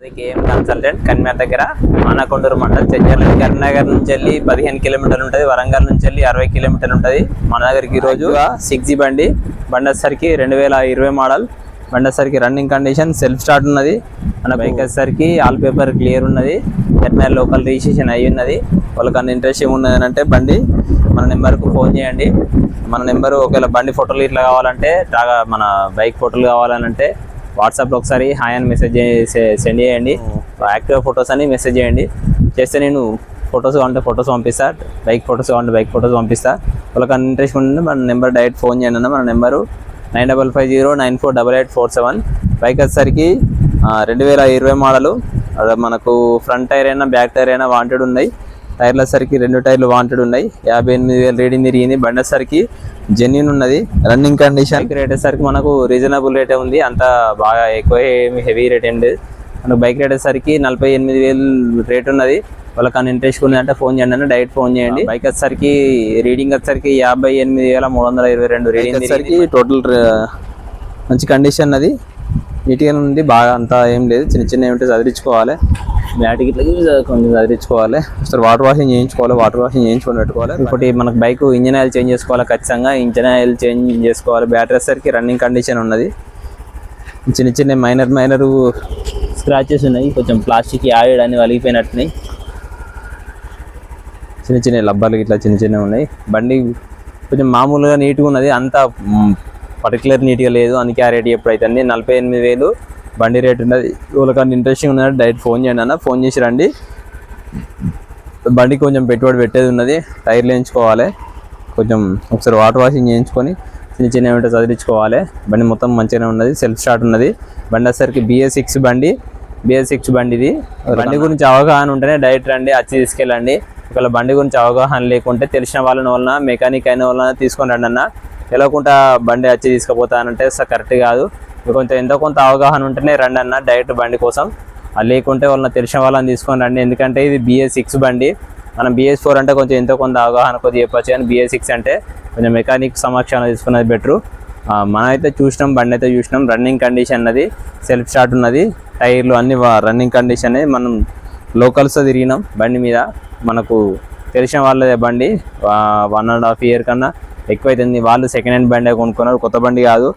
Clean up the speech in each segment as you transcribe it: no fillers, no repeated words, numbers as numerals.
KM consultant కన్మ్యార్ దగ్గర మానకొండూరు మండల్ చెంచర్ల కరీంనగర్ నుంచి వెళ్ళి 15 కిలోమీటర్లు ఉంటుంది. వరంగల్ నుంచి వెళ్ళి 60 కిలోమీటర్లు ఉంటుంది. మన దగ్గరికి ఈరోజు 6G బండి వచ్చేసరికి 2020 మోడల్ బండి వచ్చేసరికి రన్నింగ్ కండిషన్ సెల్ఫ్ స్టార్ట్ ఉన్నది. మన బైక్ వచ్చేసరికి ఆల్ పేపర్ క్లియర్ ఉన్నది. కన్మ్యార్ లోకల్ రిజిస్ట్రేషన్ అయ్యి ఉన్నది. వాళ్ళకి అన్ని ఇంట్రెస్ట్ ఏమున్నది అంటే బండి మన నెంబర్కు ఫోన్ చేయండి. మన నెంబరు ఒకవేళ బండి ఫోటోలు ఇట్లా కావాలంటే మన బైక్ ఫోటోలు కావాలంటే వాట్సాప్లో ఒకసారి హాయ్ అని మెసేజ్ సెండ్ చేయండి. యాక్టివ్ ఫొటోస్ అని మెసేజ్ చేయండి. చేస్తే నేను ఫొటోస్ కావాలంటే ఫొటోస్ పంపిస్తా, బైక్ ఫొటోస్ కావాలంటే బైక్ ఫొటోస్ పంపిస్తా. వాళ్ళకి అన్ని ఇంట్రెస్ట్ ఉంటే మన నెంబర్ డైరెక్ట్ ఫోన్ చేయండి అన్న. మన నెంబరు 9550948847. బైక్ వచ్చేసరికి 2020 మోడలు. మనకు ఫ్రంట్ టైర్ అయినా బ్యాక్ టైర్ అయినా వాంటెడ్ ఉన్నాయి. టైర్లు వచ్చేసరికి 2 టైర్లు వాంటెడ్ ఉన్నాయి. 58,000 రీడింగ్ తిరిగింది. బండి వచ్చేసరికి జెన్యూన్ ఉన్నది. Running condition. బైక్ రేట్ వచ్చేసరికి మనకు రీజనబుల్ రేటే ఉంది. అంత బాగా ఎక్కువ ఏమి హెవీ రేట్ ఏం లేదు. మనకు బైక్ రేట్ వచ్చేసరికి 48,000 రేట్ ఉన్నది. వాళ్ళకి అన్ని ఇంట్రెస్ట్ ఉంది అంటే ఫోన్ చేయండి అన్న, డైరెక్ట్ ఫోన్ చేయండి. బైక్ వచ్చేసరికి రీడింగ్ వచ్చేసరికి 58,322 రీడింగ్ వచ్చేసరికి టోటల్ మంచి కండిషన్ అది. నీట్గా ఉంది. బాగా అంతా ఏం లేదు. చిన్న చిన్న ఏమిటో చదిరించుకోవాలి. బ్యాటరీ ఇట్లా కొంచెం చదిరించుకోవాలి. అసలు వాటర్ వాషింగ్ చేయించుకోవాలి. వాటర్ వాషింగ్ చేయించుకొని పెట్టుకోవాలి. ఇంకోటి మనకు బైక్ ఇంజన్ ఆయిల్ చేంజ్ చేసుకోవాలి. ఖచ్చితంగా ఇంజన్ ఆయిల్ చేంజ్ చేసుకోవాలి. బ్యాటరీ వచ్చేసరికి రన్నింగ్ కండిషన్ ఉన్నది. చిన్న చిన్న మైనర్ స్క్రాచెస్ ఉన్నాయి. కొంచెం ప్లాస్టిక్ యాడ్ అని వలిగిపోయినట్టున్నాయి. చిన్న చిన్న లబ్బర్లు ఇట్లా చిన్న చిన్నవి ఉన్నాయి. బండి కొంచెం మామూలుగా నీట్గా ఉన్నది. అంత పర్టికులర్ నీట్గా లేదు. అందుకే ఆ రేట్ ఎప్పుడైతే 48,000 బండి రేట్ ఉన్నది. వాళ్ళకి ఇంట్రెస్టింగ్ ఉన్నది డైరెక్ట్ ఫోన్ చేయండి అన్న. ఫోన్ చేసి రండి. బండికి కొంచెం పెట్టుబడి పెట్టేది ఉన్నది. టైర్లు వేయించుకోవాలి. కొంచెం ఒకసారి వాటర్ వాషింగ్ చేయించుకొని చిన్న చిన్న ఏమిటో చదిరించుకోవాలి. బండి మొత్తం మంచిగానే ఉన్నది. సెల్ఫ్ స్టార్ట్ ఉన్నది. బండి వచ్చేసరికి BS6 బండి ఇది. బండి గురించి అవగాహన ఉంటేనే డైరెక్ట్ రండి, వచ్చి తీసుకెళ్ళండి. ఒకవేళ బండి గురించి అవగాహన లేకుంటే తెలిసిన వాళ్ళని వలన మెకానిక్ అయిన వాళ్ళని తీసుకొని రండి అన్న. వెళ్ళకుండా బండి వచ్చి తీసుకుపోతానంటే కరెక్ట్ కాదు. కొంచెం ఎంతో కొంత అవగాహన ఉంటేనే రండి అన్న డైరెక్ట్ బండి కోసం. లేకుంటే వాళ్ళని తెలిసిన వాళ్ళని తీసుకొని రండి. ఎందుకంటే ఇది BS6 బండి. మనం BS4 అంటే కొంచెం ఎంతో కొంత అవగాహన కొద్దిగా చెప్పచ్చు, కానీ BS6 అంటే కొంచెం మెకానిక్ సమక్షంలో తీసుకున్నది బెటరు. మనం అయితే చూసినాం, బండి అయితే చూసినాం. రన్నింగ్ కండిషన్ ఉన్నది. సెల్ఫ్ స్టార్ట్ ఉన్నది. టైర్లు అన్ని రన్నింగ్ కండిషన్. మనం లోకల్స్తో తిరిగినాం బండి మీద. మనకు తెలిసిన వాళ్ళదే బండి. 1.5 year కన్నా ఎక్కువైతుంది. వాళ్ళు సెకండ్ హ్యాండ్ బండి కొనుక్కున్నారు, కొత్త బండి కాదు.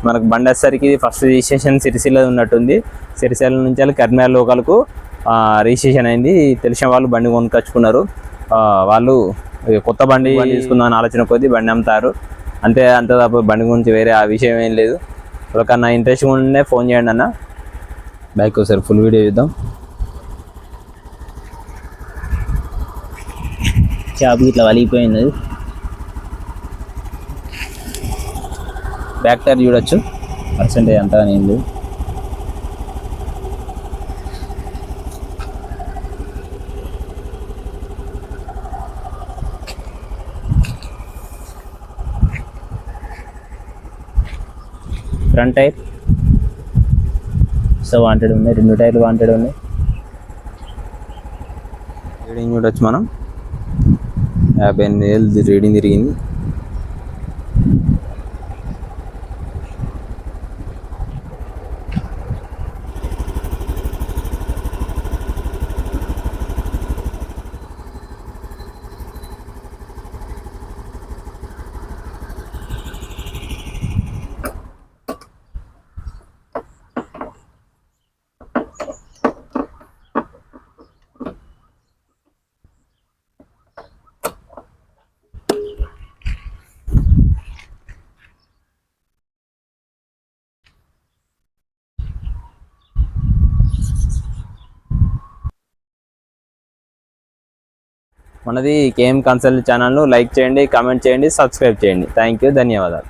మనకు బండి వచ్చేసరికి ఫస్ట్ రిజిస్ట్రేషన్ సిరిసిల్ల ఉన్నట్టుంది. సిరిసిల్ల నుంచి వెళ్ళి కరీంనగర్ లోకల్కు రిజిస్ట్రేషన్ అయింది. తెలిసిన వాళ్ళు బండి కొనుక్కొచ్చుకున్నారు. వాళ్ళు కొత్త బండి తీసుకుందామని ఆలోచన కొద్దీ బండి అమ్ముతారు అంతే. అంత తప్ప బండి గురించి వేరే ఆ విషయం ఏం లేదు. ఒకన్నా ఇంట్రెస్ట్ ఉండే ఫోన్ చేయండి అన్న. బైక్ ఒకసారి ఫుల్ వీడియో చూద్దాం. క్యాబ్ ఇట్లా వలిగిపోయింది. బ్యాక్ టైర్ చూడొచ్చు. పర్సెంటేజ్ అంతగా ఏం లేదు. ఫ్రంట్ టైర్ వాంటెడ్ ఉన్నాయి. 2 టైర్లు వాంటెడ్ ఉన్నాయి. రీడింగ్ చూడొచ్చు మనం. 58,000 రీడింగ్ తిరిగింది. మనది కేఎం కన్సల్ట్ ఛానల్ను లైక్ చేయండి, కామెంట్ చేయండి, సబ్స్క్రైబ్ చేయండి. థ్యాంక్ యూ, ధన్యవాదాలు.